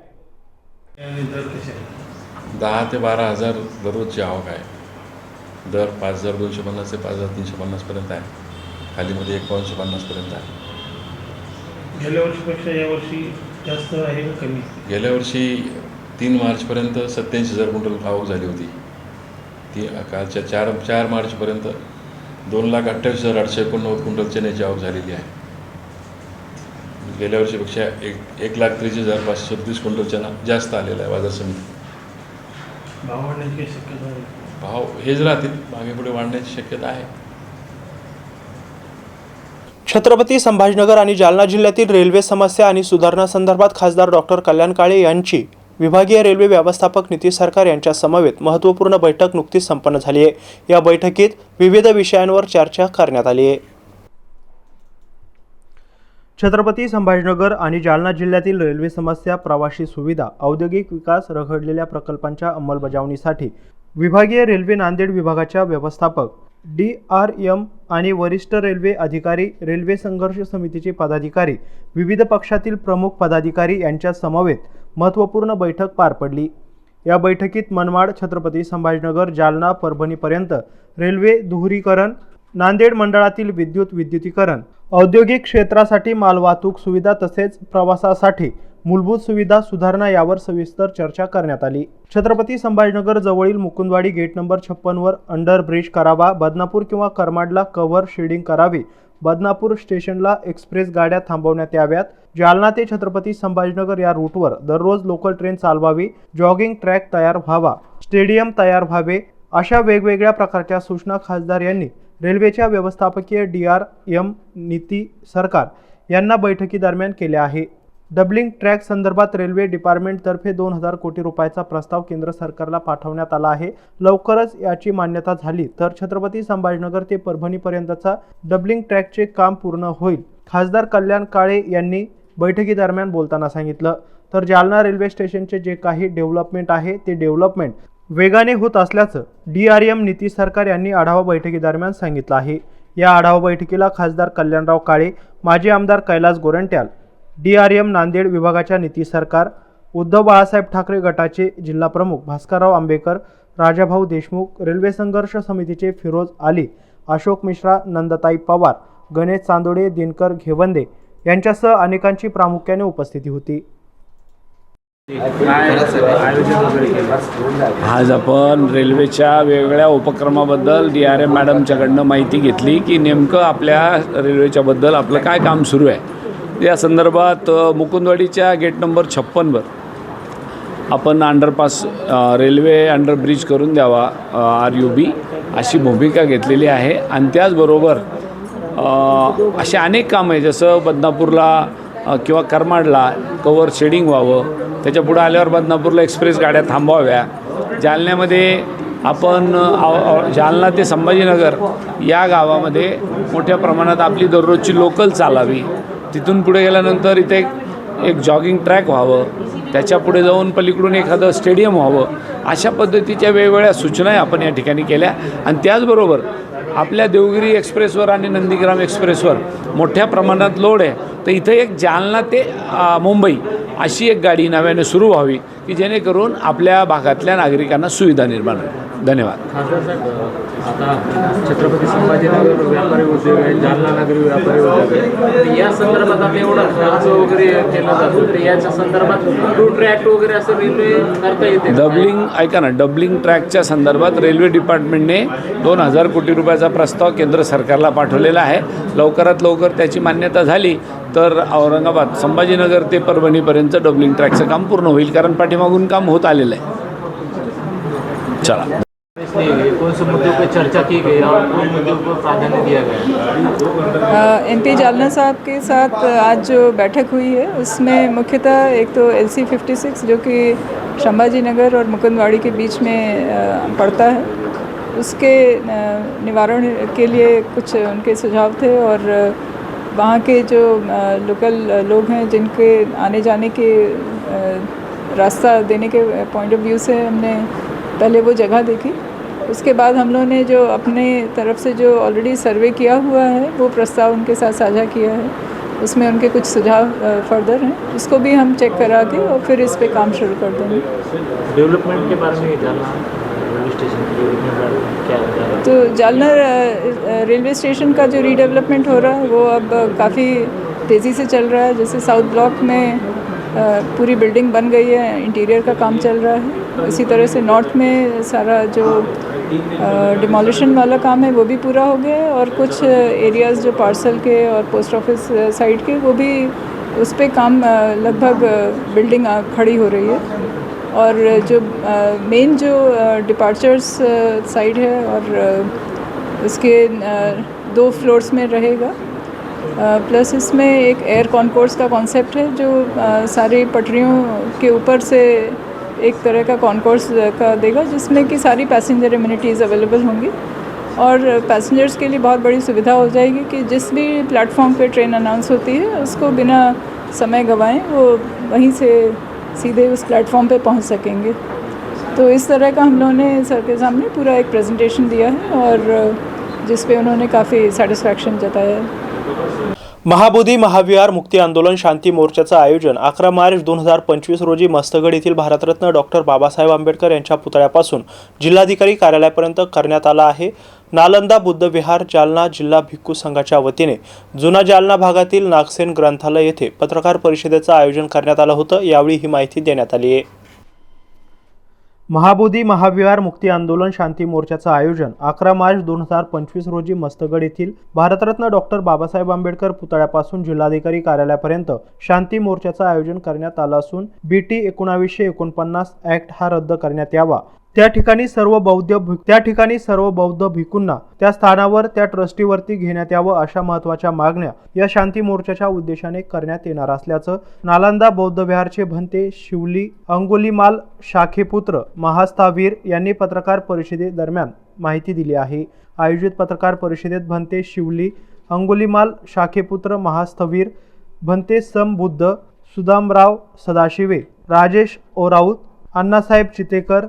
10 ते 12 हजार दररोजची आवक आहे. दर 5,250 ते 5,350 पर्यंत आहे. खालीमध्ये 1,250 पर्यंत आहे. गेल्या वर्षीपेक्षा यावर्षी जास्त आहे का कमी? गेल्या वर्षी 3 मार्चपर्यंत 87,000 क्विंटल आवक झाली होती. ती कालच्या 4 मार्चपर्यंत 2,28,889 क्विंटल चण्याची आवक झालेली आहे. गेल्या वर्षीपेक्षा 1,33,537 क्विंटल चणा जास्त आलेला आहे बाजार समिती. भाव वाढण्याची शक्यता आहे? भाव हेच राहतील, मागे पुढे वाढण्याची शक्यता आहे. छत्रपती संभाजीनगर आणि जालना जिल्ह्यातील रेल्वे समस्या आणि सुधारणा संदर्भात खासदार डॉक्टर कल्याण काळे यांची विभागीय रेल्वे व्यवस्थापक नितीश सरकार यांच्या समवेत महत्त्वपूर्ण बैठक नुकतीच संपन्न झाली आहे. या बैठकीत विविध विषयांवर चर्चा करण्यात आली आहे. छत्रपती संभाजीनगर आणि जालना जिल्ह्यातील रेल्वे समस्या, प्रवासी सुविधा, औद्योगिक विकास, रखडलेल्या प्रकल्पांच्या अंमलबजावणीसाठी विभागीय रेल्वे नांदेड विभागाच्या व्यवस्थापक DRM आणि वरिष्ठ रेल्वे अधिकारी, रेल्वे संघर्ष समितीचे पदाधिकारी, विविध पक्षातील प्रमुख पदाधिकारी यांच्या समवेत महत्त्वपूर्ण बैठक पार पडली. या बैठकीत मनमाड, छत्रपती संभाजीनगर, जालना, परभणीपर्यंत रेल्वे दुहेरीकरण, नांदेड मंडळातील विद्युतीकरण, औद्योगिक क्षेत्रासाठी मालवाहतूक सुविधा तसेच प्रवासासाठी मूलभूत सुविधा सुधारणा यावर सविस्तर चर्चा करण्यात आली. छत्रपती संभाजीनगर जवळील मुकुंदवाडी गेट नंबर 56 वर अंडर ब्रिज करावा. बदनापूर किंवा करमाडला कव्हर शेडिंग करावी. बदनापूर स्टेशनला एक्सप्रेस गाड्या थांबवण्यात याव्यात. जालना ते छत्रपती संभाजीनगर या रूटवर दररोज लोकल ट्रेन चालवावी. जॉगिंग ट्रॅक तयार व्हावा. स्टेडियम तयार व्हावे. अशा वेगवेगळ्या प्रकारच्या सूचना खासदार यांनी रेल्वेच्या व्यवस्थापकीय DRM नितीश सरकार यांना बैठकीदरम्यान केल्या आहे. डबलिंग ट्रॅक संदर्भात रेल्वे डिपार्टमेंटतर्फे 2,000 कोटी रुपयाचा प्रस्ताव केंद्र सरकारला पाठवण्यात आला आहे. लवकरच याची मान्यता झाली तर छत्रपती संभाजीनगर ते परभणीपर्यंतचा डबलिंग ट्रॅकचे काम पूर्ण होईल, खासदार कल्याण काळे यांनी बैठकीदरम्यान बोलताना सांगितलं. तर जालना रेल्वे स्टेशनचे जे काही डेव्हलपमेंट आहे ते डेव्हलपमेंट वेगाने होत असल्याचं DRM नितीश सरकार यांनी आढावा बैठकीदरम्यान सांगितलं आहे. या आढावा बैठकीला खासदार कल्याणराव काळे, माजी आमदार कैलास गोरंट्याल, DRM नांदेड विभागाच्या नितीश सरकार, उद्धव बाळासाहेब ठाकरे गटाचे जिल्हा प्रमुख भास्करराव आंबेकर, राजाभाऊ देशमुख, रेल्वे संघर्ष समितीचे फिरोज आली, अशोक मिश्रा, नंदताई पवार, गणेश चांदोडे, दिनकर घेवंदे यांच्यासह अनेकांची प्रामुख्याने उपस्थिती होती. आज आपण रेल्वेच्या वेगवेगळ्या उपक्रमाबद्दल DRM मॅडमच्याकडनं माहिती घेतली की नेमकं आपल्या रेल्वेच्याबद्दल आपलं काय काम सुरू आहे. या संदर्भात मुकुंदवाडीच्या गेट नंबर 56 वर आपण अंडरपास रेल्वे अंडरब्रिज करून द्यावा RUB अशी भूमिका घेतलेली आहे. आणि त्याचबरोबर असे अनेक कामं आहे, जसं बदनापूरला किंवा करमाडला कव्हर शेडिंग व्हावं, त्याच्या पुढं आल्यावर बदनापूरला एक्सप्रेस गाड्या थांबवाव्या. जालन्यामध्ये आपण जालना ते संभाजीनगर या गावामध्ये मोठ्या प्रमाणात आपली दररोजची लोकल चालावी. तिथून पुढे गेल्यानंतर इथे एक जॉगिंग ट्रॅक व्हावं, त्याच्या पुढे जाऊन पलीकडून एखादं स्टेडियम व्हावं. अशा पद्धतीच्या वेगवेगळ्या सूचनाही आपण या ठिकाणी केल्या. आणि त्याचबरोबर आपल्या देवगिरी एक्सप्रेसवर आणि नंदीग्राम एक्सप्रेसवर मोठ्या प्रमाणात लोड आहे, तर इथं एक जालना ते मुंबई अशी एक गाडी नव्याने सुरू व्हावी की जेणेकरून आपल्या भागातल्या नागरिकांना सुविधा निर्माण होईल. धन्यवाद. खासदार साहेब, आता छत्रपती संभाजीनगर व्यापारी उद्योग आहे, जालना नगरी व्यापारी उद्योग आहे, तर या संदर्भात आता एवढा खर्च वगैरे केला जातो, तर याच्या संदर्भात टू ट्रॅक वगैरे असं रेल्वे करता येते. डबलिंग ऐका ना, डबलिंग ट्रॅकच्या संदर्भात रेल्वे डिपार्टमेंटने 2,000 कोटी रुपयाचा प्रस्ताव केंद्र सरकारला पाठवलेला आहे. लवकरात लवकर त्याची मान्यता झाली तर औरंगाबाद संभाजीनगर ते परभणीपर्यंत डबलिंग ट्रॅकचं काम पूर्ण होईल, कारण पाठीमागून काम होत आलेलं आहे. चला. कौन से मुद्दों पर चर्चा की गई और कौन मुद्दों को प्राधान्य दिया गया? MP जालना साहब के साथ आज जो बैठक हुई है उसमें मुख्यतः एक तो LC 56 जो कि संभाजी नगर और मुकुंदवाड़ी के बीच में पड़ता है, उसके निवारण के लिए कुछ उनके सुझाव थे, और वहाँ के जो लोकल लोग हैं जिनके आने जाने के रास्ता देने के पॉइंट ऑफ व्यू से हमने पहले वो जगह देखी. उसके बाद हम लोगों ने जो अपने तरफ से जो ऑलरेडी सर्वे किया हुआ है वो प्रस्ताव उनके साथ साझा किया है. उसमें उनके कुछ सुझाव फर्दर हैं, उसको भी हम चेक करा के और फिर इस पे काम शुरू कर देंगे. डेवलपमेंट के बारे में जालना रेलवे स्टेशन के डेवलपमेंट क्या है? तो जालना रेलवे स्टेशन का जो रीडेवलपमेंट हो रहा है वो अब काफ़ी तेज़ी से चल रहा है. जैसे साउथ ब्लॉक में पूरी बिल्डिंग बन गई है, इंटीरियर का काम चल रहा है. इसी तरह से नॉर्थ में सारा जो डिमोलिशन वाला काम है वो भी पूरा हो गया है, और कुछ एरियाज़ जो पार्सल के और पोस्ट ऑफिस साइड के वो भी उस पर काम लगभग बिल्डिंग खड़ी हो रही है. और जो मेन जो डिपार्चर्स साइड है और इसके 2 फ्लोर्स में रहेगा, प्लस इसमें एक एयर कॉन्कोर्स का कॉन्सेप्ट है जो सारी पटरियों के ऊपर से एक तरह का कॉन्कोर्स का देगा, जिसमें कि सारी पैसेंजर एमिनिटीज़ अवेलेबल होंगी, और पैसेंजर्स के लिए बहुत बड़ी सुविधा हो जाएगी कि जिस भी प्लेटफॉर्म पे ट्रेन अनाउंस होती है उसको बिना समय गंवाएं वो वहीं से सीधे उस प्लेटफॉर्म पे पहुंच सकेंगे. तो इस तरह का हम लोगों ने सर के सामने पूरा एक प्रेजेंटेशन दिया है, और जिस पे उन्होंने काफ़ी सेटिस्फैक्शन जताया है. महाबोधी महाविहार मुक्ती आंदोलन शांती मोर्चाचं आयोजन 11 मार्च 2025 रोजी मस्तगड येथील भारतरत्न डॉक्टर बाबासाहेब आंबेडकर यांच्या पुतळ्यापासून जिल्हाधिकारी कार्यालयापर्यंत करण्यात आला आहे. नालंदा बुद्ध विहार जालना जिल्हा भिक्खू संघाच्या वतीने जुना जालना भागातील नागसेन ग्रंथालय येथे पत्रकार परिषदेचं आयोजन करण्यात आलं होतं. यावेळी ही माहिती देण्यात आली आहे. महाबोधी महाविहार मुक्ती आंदोलन शांती मोर्चाचं आयोजन 11 मार्च 2025 रोजी मस्तगड येथील भारतरत्न डॉक्टर बाबासाहेब आंबेडकर पुतळ्यापासून जिल्हाधिकारी कार्यालयापर्यंत शांती मोर्चाचं आयोजन करण्यात आलं असून BT 1949 ॲक्ट हा रद्द करण्यात यावा, त्या ठिकाणी सर्व बौद्ध भिक्खूंना त्या स्थानावर त्या ट्रस्टीवरती घेण्यात यावं अशा महत्त्वाच्या मागण्या या शांती मोर्चाच्या उद्देशाने करण्यात येणार असल्याचं नालंदा बौद्ध विहारचे भंते शिवली अंगुलीमाल शाखेपुत्र महास्थावीर यांनी पत्रकार परिषदेदरम्यान माहिती दिली आहे. आयोजित पत्रकार परिषदेत भंते शिवली अंगुलीमाल शाखेपुत्र महास्थवीर, भंते समबुद्ध सुदामराव सदाशिवे, राजेश ओराऊत, अण्णासाहेब चितेकर,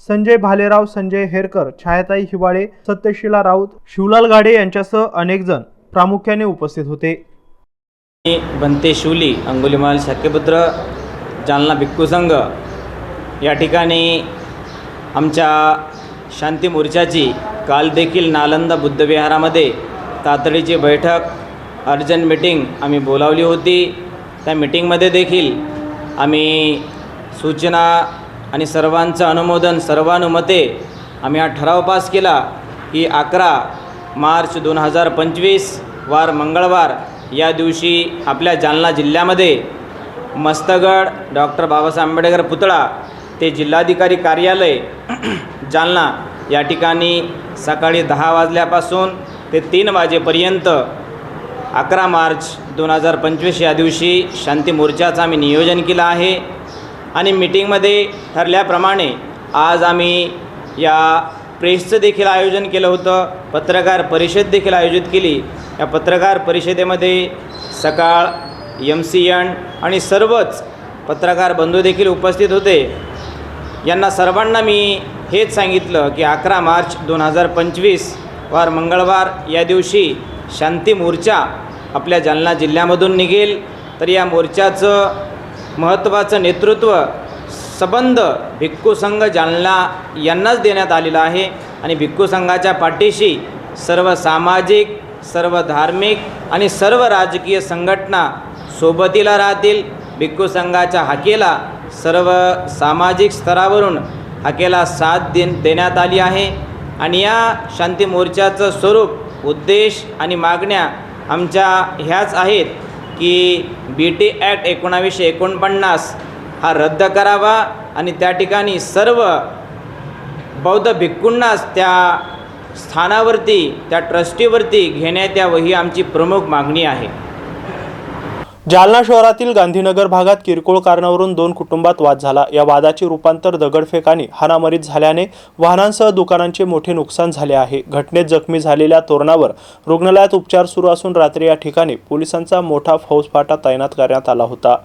संजय भालेराव, संजय हेरकर, छायाताई हिवाळे, सत्यशिला राऊत, शिवलाल गाडे यांच्यासह अनेक जण प्रामुख्याने उपस्थित होते. भंते शिवली अंगुलीमाल शाखेपुत्र जालना भिक्खू संघ या ठिकाणी आमच्या शांती मोर्चाची काल देखील नालंदा बुद्ध विहारामध्ये तातडीची बैठक अर्जंट मीटिंग आम्ही बोलावली होती. त्या मीटिंगमध्ये देखील आम्ही सूचना आणि सर्वांचं अनुमोदन सर्वानुमते आम्ही हा ठराव पास केला की 11 मार्च 2025 वार मंगळवार या दिवशी आपल्या जालना जिल्ह्यामध्ये मस्तगड डॉक्टर बाबासाहेब आंबेडकर पुतळा ते जिल्हाधिकारी कार्यालय जालना या ठिकाणी सकाळी 10 वाजल्यापासून ते 3 वाजेपर्यंत 11 मार्च 2025 या दिवशी शांती मोर्चाचं आम्ही नियोजन केलं आहे. आणि मीटिंगमध्ये ठरल्याप्रमाणे आज आम्ही या प्रेसचं देखील आयोजन केलं होतं, पत्रकार परिषद देखील आयोजित केली. या पत्रकार परिषदेमध्ये सकाळ MCN आणि सर्वच पत्रकार बंधू देखील उपस्थित होते. यांना सर्वांना मी हेच सांगितलं की 11 मार्च 2025 वार मंगळवार या दिवशी शांती मोर्चा आपल्या जालना जिल्ह्यामधून निघेल. तर या मोर्चाचं महत्त्वाचं नेतृत्व संबंध भिक्खू संघ जालना यांनाच देण्यात आलेला आहे आणि भिक्खू संघाच्या पाठीशी सर्व सामाजिक, सर्व धार्मिक आणि सर्व राजकीय संघटना सोबतीला राहतील. भिक्खू संघाच्या हाकेला सर्व सामाजिक स्तरावरून हाकेला साथ देण्यात आली आहे आणि या शांती मोर्चाचं स्वरूप, उद्देश आणि मागण्या आमच्या ह्याच आहेत की BT ॲक्ट 1949 हा रद्द करावा आणि त्या ठिकाणी सर्व बौद्ध भिक्खूंनाच त्या स्थानावरती, त्या ट्रस्टीवरती घेण्यात यावं ही आमची प्रमुख मागणी आहे. जालना शहरातील गांधीनगर भागात किरकोळ कारणावरून 2 कुटुंबात वाद झाला. या वादाचे रूपांतर दगडफेक आणि हाणामारीत झाल्याने वाहनांसह दुकानांचे मोठे नुकसान झाले आहे. घटनेत जखमी झालेल्या तरुणावर रुग्णालयात उपचार सुरू असून रात्री या ठिकाणी पोलिसांचा मोठा फौजफाटा तैनात करण्यात आला होता.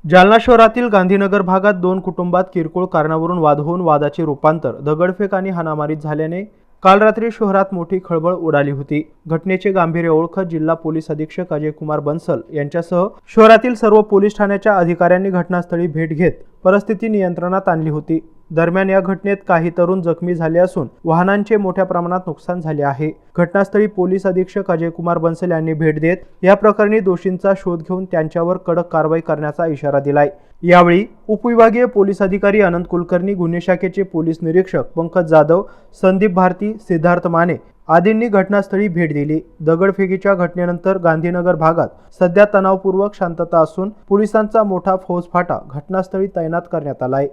जालना शहरातील गांधीनगर भागात 2 कुटुंबात किरकोळ कारणावरून वाद होऊन वादाचे रूपांतर दगडफेक आणि हाणामारीत झाल्याने काल रात्री शहरात मोठी खळबळ उडाली होती. घटनेचे गांभीर्य ओळखत जिल्हा पोलीस अधीक्षक अजय कुमार बन्सल यांच्यासह शहरातील सर्व पोलीस ठाण्याच्या अधिकाऱ्यांनी घटनास्थळी भेट घेत परिस्थिती नियंत्रणात आणली होती. दरम्यान या घटनेत काही तरुण जखमी झाले असून वाहनांचे मोठ्या प्रमाणात नुकसान झाले आहे. घटनास्थळी पोलीस अधीक्षक अजय कुमार बन्सल यांनी भेट देत या प्रकरणी दोषींचा शोध घेऊन त्यांच्यावर कडक कारवाई करण्याचा इशारा दिलाय. यावेळी उपविभागीय पोलीस अधिकारी अनंत कुलकर्णी, गुन्हे शाखेचे पोलीस निरीक्षक पंकज जाधव, संदीप भारती, सिद्धार्थ माने आदींनी घटनास्थळी भेट दिली. दगडफेकीच्या घटनेनंतर गांधीनगर भागात सध्या तणावपूर्वक शांतता असून पोलिसांचा मोठा फौजफाटा घटनास्थळी तैनात करण्यात आलाय.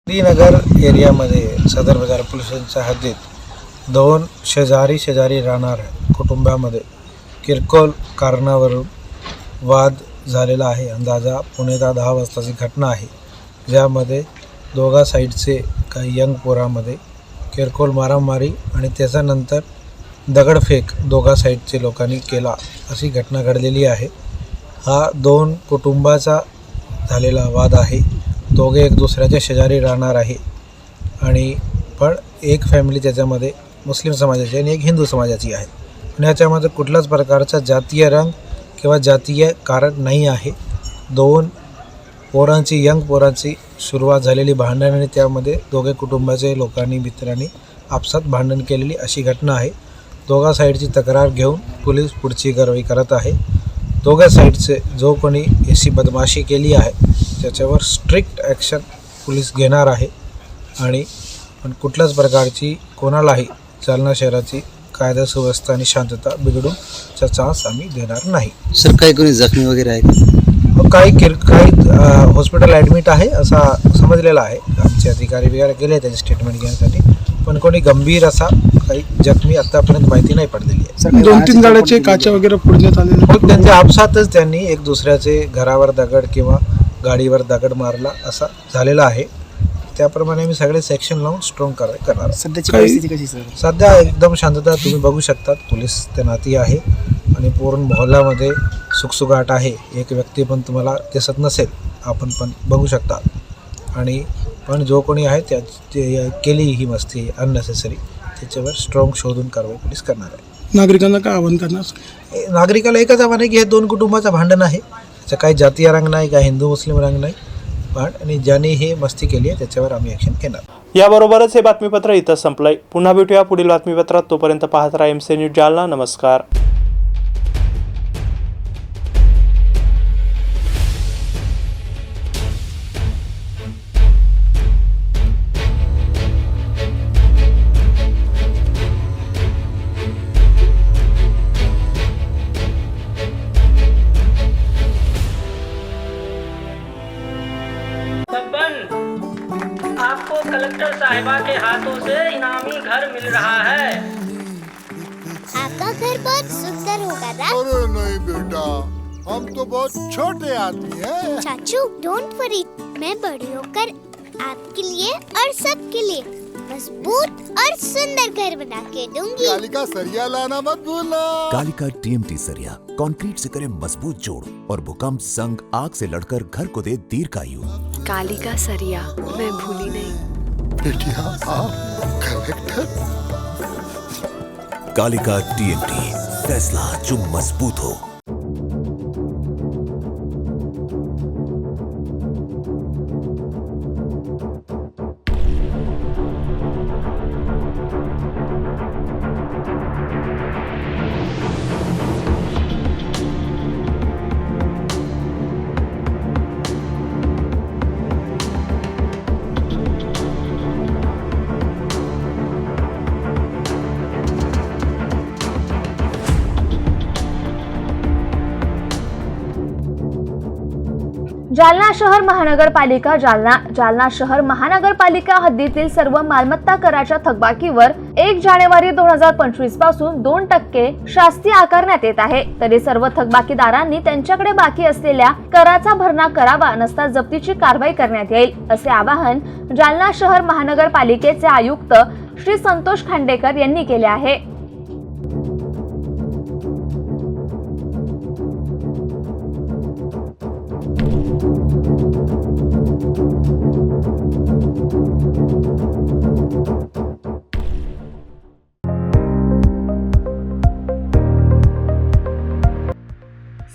गांधीनगर एरियामध्ये सदर बाजार पोलिसांच्या हद्दीत 2 शेजारी राहणाऱ्या कुटुंबामध्ये किरकोळ कारणावरून वाद झालेला आहे. अंदाजा 9:45 वाजताची घटना आहे, ज्यामध्ये दोघा साईडचे काही यंग पोरामध्ये किरकोळ मारामारी आणि त्याच्यानंतर दगडफेक दोघा साईडचे लोकांनी केला अशी घटना घडलेली आहे. हा 2 कुटुंबाचा झालेला वाद आहे. दोघे एक दुसऱ्याच्या शेजारी राहणार आहे आणि पण एक फॅमिली त्याच्यामध्ये मुस्लिम समाजाची आणि एक हिंदू समाजाची आहे. आणि याच्यामध्ये कुठल्याच प्रकारचा जातीय रंग किंवा जातीय कारण नाही आहे. 2 पोरांची, यंग पोरांची सुरुवात झालेली भांडण आणि त्यामध्ये दोघे कुटुंबाचे लोकांनी, मित्रांनी आपसात भांडण केलेली अशी घटना आहे. दोघा साईडची तक्रार घेऊन पोलीस पुढची कारवाई करत आहे. दोघा साईडचे जो कोणी अशी बदमाशी केली आहे त्याच्यावर स्ट्रिक्ट ॲक्शन पोलीस घेणार आहे आणि पण कुठल्याच प्रकारची कोणालाही जालना शहराची कायदा सुव्यवस्था आणि शांतता बिघडूचा चान्स आम्ही देणार नाही. सर, काही कोणी जखमी वगैरे आहे? काही हॉस्पिटल ॲडमिट आहे असा समजलेला आहे. आमचे अधिकारी वगैरे गेले त्याचे स्टेटमेंट घेण्यासाठी, पण कोणी गंभीर असा काही जखमी आतापर्यंत माहिती नाही पडलेली आहे. 2-3 गाड्याचे काचा वगैरे फोडण्यात आले. त्यांच्या आपसातच त्यांनी एक दुसऱ्याचे घरावर दगड किंवा गाडीवर दगड मारला असा झालेला आहे. त्याप्रमाणे मी सगळे सेक्शन लावून स्ट्रॉंग कारवाई करणार. सध्याची परिस्थिती कशी सर? सध्या एकदम शांतता तुम्ही बघू शकता. पोलीस तैनाती आहे आणि पूर्ण मोहल्ल्यामध्ये सुखसुगाट आहे. एक व्यक्ती पण तुम्हाला दिसत नसेल, आपण पण बघू शकता. आणि पण जो कोणी आहे त्या केली ही मस्ती अननेसेसरी, त्याच्यावर स्ट्रॉंग शोधून कारवाई पोलीस करणार आहे. नागरिकांना काय आवाहन करणार? नागरिकाला एकच आव्हान आहे की हे 2 कुटुंबाचं भांडण आहे. त्याचं काही जातीय रंग नाही, काही हिंदू मुस्लिम रंग नाही, पण आणि ज्यांनी हे मस्ती केली आहे त्याच्यावर आम्ही ॲक्शन घेणार. याबरोबरच हे बातमीपत्र इथं संपलंय. पुन्हा भेटूया पुढील बातमीपत्रात. तोपर्यंत पाहत राहा MC न्यूज जालना. नमस्कार. आपको कलेक्टर साहिबा के हाथों से इनामी घर मिल रहा है। आपका घर बहुत सुंदर होगा ना? अरे नहीं बेटा, हम तो बहुत छोटे आदमी हैं। चाचू डोंट वरी, मैं बड़ी होकर आपके लिए और सबके लिए मजबूत और सुंदर घर बना के दूंगी। कालिका सरिया लाना मत भूलना। कालिका TMT सरिया कंक्रीट से करे मजबूत जोड़ और भूकंप, संग, आग से लड़कर घर को दे दीर्घायु। कालिका सरिया मैं भूली नहीं। बेटिया आप कलेक्टर। कालिका TMT, फैसला जो मजबूत हो। जालना शहर महानगरपालिका जालना शहर महानगरपालिका हद्दीतील सर्व मालमत्ता कराच्या थकबाकीवर 1 जानेवारी 2025 पासून 2% शास्ती आकारण्यात येत आहे. तरी सर्व थकबाकीदारांनी त्यांच्याकडे बाकी असलेल्या कराचा भरणा करावा, नसता जप्तीची कारवाई करण्यात येईल, असे आवाहन जालना शहर महानगरपालिकेचे आयुक्त श्री संतोष खांडेकर यांनी केले आहे.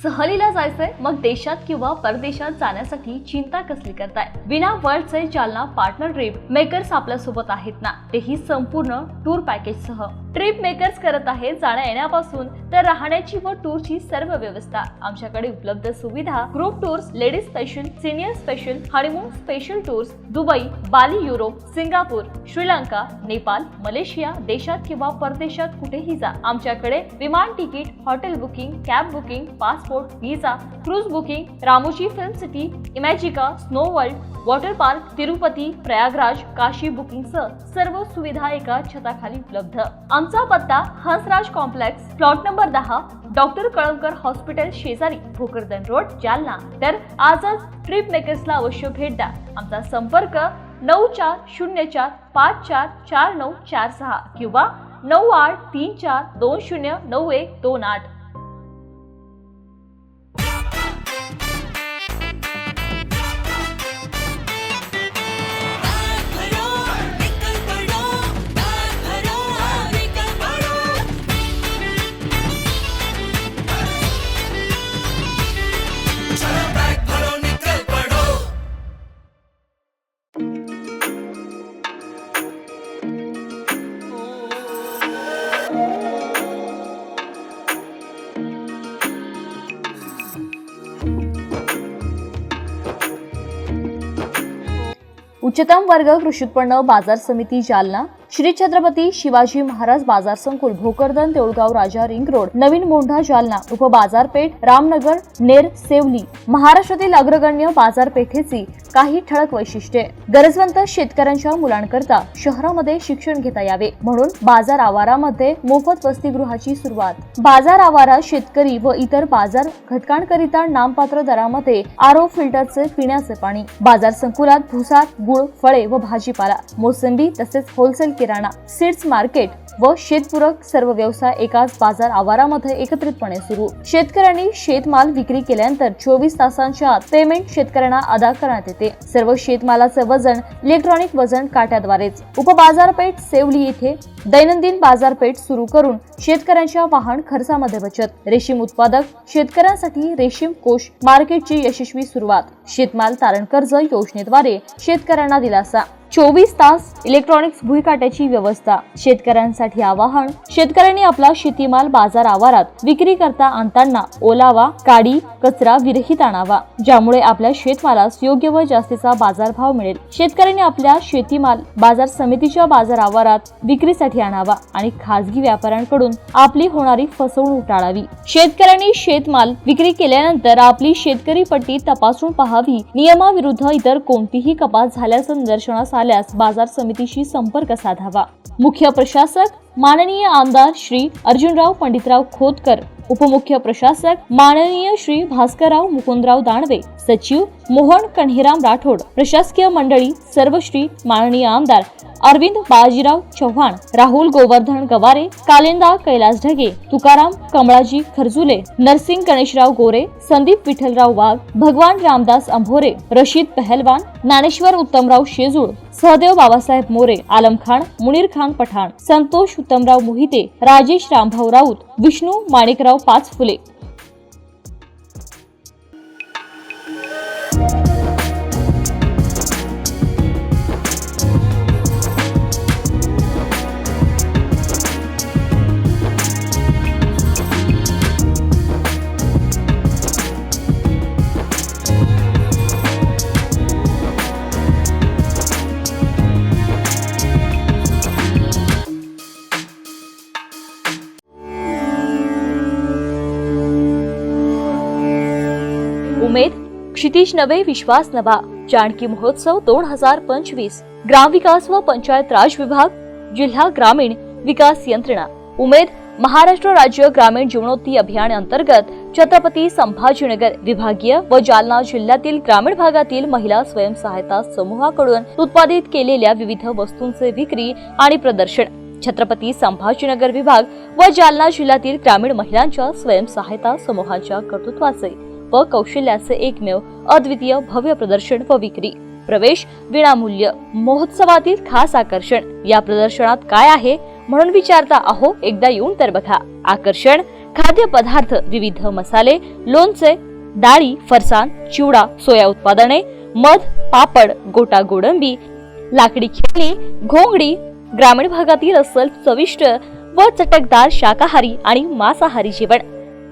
सहलीला जायचंय, मग देशात किंवा परदेशात जाण्यासाठी चिंता कसली करताय? विना वर्ल्डचे जालना पार्टनर ट्रिप मेकर्स आपल्या सोबत आहेत ना, तेही संपूर्ण टूर पॅकेज सह. ट्रिप मेकर्स करत आहे जाण्या येण्यापासून तर राहण्याची व टूरची सर्व व्यवस्था. आमच्याकडे उपलब्ध सुविधा group tours, ladies special, senior special, honeymoon special tours, Dubai, Bali, Europe, Singapore, Sri Lanka, Nepal, Malaysia, देशात किंवा परदेशात कुठेही जा. आमच्याकडे विमान ticket, hotel booking, cab booking, passport, visa, cruise booking, Ramoji film city, Imagica, snow world, water park, Tirupati, Prayagraj, Kashi बुकिंगसह सर्व सुविधा एका छताखाली उपलब्ध. आमचा पत्ता Hansraj complex, plot number 10, doctor Kalamkar hospital शेजारी, भोकरदन रोड, जालना. तर आजच ट्रिप मेकर्सला अवश्य भेट द्या. आमचा संपर्क 9404544946 किंवा 9834209128. उच्चतम वर्ग कृषी उत्पन्न बाजार समिती जालना, श्री छत्रपती शिवाजी महाराज बाजार संकुल, भोकरदन, देऊळगाव राजा रिंग रोड, नवीन मोंढा, जालना. उपबाजारपेठ रामनगर, नेर, सेवली. महाराष्ट्रातील अग्रगण्य बाजारपेठेची काही ठळक वैशिष्ट्ये. गरजवंत शेतकऱ्यांच्या मुलांकरता शहरामध्ये शिक्षण घेता यावे म्हणून बाजार आवारामध्ये मोफत वसतिगृहाची सुरुवात. बाजार आवारात शेतकरी व इतर बाजार घटकांकरिता नाममात्र दरामध्ये आरो फिल्टरचे पिण्याचे पाणी. बाजार संकुलात भुसार, गुळ, फळे व भाजीपाला, मोसंबी तसेच होलसेल किराणा, सीड्स मार्केट व शेतपूरक सर्व व्यवसाय एकाच बाजार आवारामध्ये एकत्रितपणे सुरू. शेतकऱ्यांनी शेतमाल विक्री केल्यानंतर 24 तासांच्या आत पेमेंट शेतकऱ्यांना अदा करण्यात येते. सर्व शेतमालाचे वजन इलेक्ट्रॉनिक वजन काट्याद्वारेच. उपबाजारपेठ सेवली येथे दैनंदिन बाजारपेठ सुरू करून शेतकऱ्यांच्या वाहन खर्चामध्ये बचत. रेशीम उत्पादक शेतकऱ्यांसाठी रेशीम कोष मार्केटची यशस्वी सुरुवात. शेतमाल तारण कर्ज योजनेद्वारे शेतकऱ्यांना दिलासा. 24 तास इलेक्ट्रॉनिक्स भुईकाट्याची व्यवस्था. शेतकऱ्यांसाठी आवाहन, शेतकऱ्यांनी आपला शेतीमाल बाजार आवारात विक्री करता आणताना ओलावा, काडी, कचरा विरहित आणावा, ज्यामुळे आपल्या शेतमालास योग्य व जास्तीचा बाजारभाव मिळेल. शेतकऱ्यांनी आपल्या शेतीमाल बाजार समितीच्या बाजार आवारात विक्रीसाठी आणावा आणि खासगी व्यापाऱ्यांकडून आपली होणारी फसवणूक टाळावी. शेतकऱ्यांनी शेतमाल विक्री केल्यानंतर आपली शेतकरी पट्टी तपासून पाहावी. नियमाविरुद्ध इतर कोणतीही कपात झाल्याचं निदर्शनास आल्यास बाजार समितीशी संपर्क साधावा. मुख्य प्रशासक माननीय आमदार श्री अर्जुनराव पंडितराव खोतकर, उपमुख्य प्रशासक माननीय श्री भास्करराव मुकुंदराव दानवे, सचिव मोहन कन्हीराम राठोड, प्रशासकीय मंडळी सर्व श्री माननीय आमदार अरविंद बाजीराव चव्हाण, राहुल गोवर्धन गवारे, कालिंदा कैलास ढगे, तुकाराम कमळाजी खरजुले, नरसिंग गणेशराव गोरे, संदीप विठ्ठलराव वाघ, भगवान रामदास अंभोरे, रशीद पहलवान, ज्ञानेश्वर उत्तमराव शेजूळ, सहदेव बाबासाहेब मोरे, आलम खान, मुनीर खान पठाण, संतोष उत्तमराव मोहिते, राजेश रामभाऊ राऊत, विष्णू माणिकराव पाचफुले. क्षितिज नवे विश्वास नवा जानकी महोत्सव 2025 ग्रामविकास व पंचायत राज विभाग, जिल्हा ग्रामीण विकास यंत्रणा, उमेद महाराष्ट्र राज्य ग्रामीण जीवनोन्नती अभियान अंतर्गत छत्रपती संभाजीनगर विभागीय व जालना जिल्ह्यातील ग्रामीण भागातील महिला स्वयंसहायता समूहाकडून उत्पादित केलेल्या विविध वस्तूंचे विक्री आणि प्रदर्शन. छत्रपती संभाजीनगर विभाग व जालना जिल्ह्यातील ग्रामीण महिलांच्या स्वयंसहायता समूहांच्या कर्तृत्वाचे व कौशल्याचे एकमेव अद्वितीय भव्य प्रदर्शन व विक्री. प्रवेश विनामूल्य. महोत्सवातील खास आकर्षण. या प्रदर्शनात काय आहे म्हणून विचारता आहो, एकदा येऊन तर बघा. आकर्षण खाद्य पदार्थ, विविध मसाले, लोणचे, डाळी, फरसाण, चिवडा, सोया उत्पादने, मध, पापड, गोटा गोडंबी, लाकडी खेळणी, घोंगडी, ग्रामीण भागातील अस्सल चविष्ट व चटकदार शाकाहारी आणि मांसाहारी जेवण,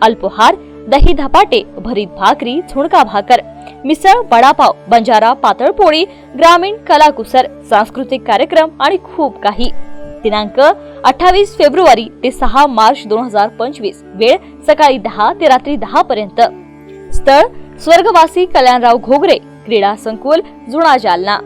अल्पोहार, दही धपाटे, भरीत भाकरी, झुणका भाकर, मिसळ, वडापाव, बंजारा, पातळ पोळी, ग्रामीण कलाकुसर, सांस्कृतिक कार्यक्रम आणि खूप काही. दिनांक 28 फेब्रुवारी ते 6 मार्च 2025. वेळ सकाळी 10 ते रात्री 10 पर्यंत. स्थळ स्वर्गवासी कल्याणराव घोगरे क्रीडा संकुल, जुना जालना.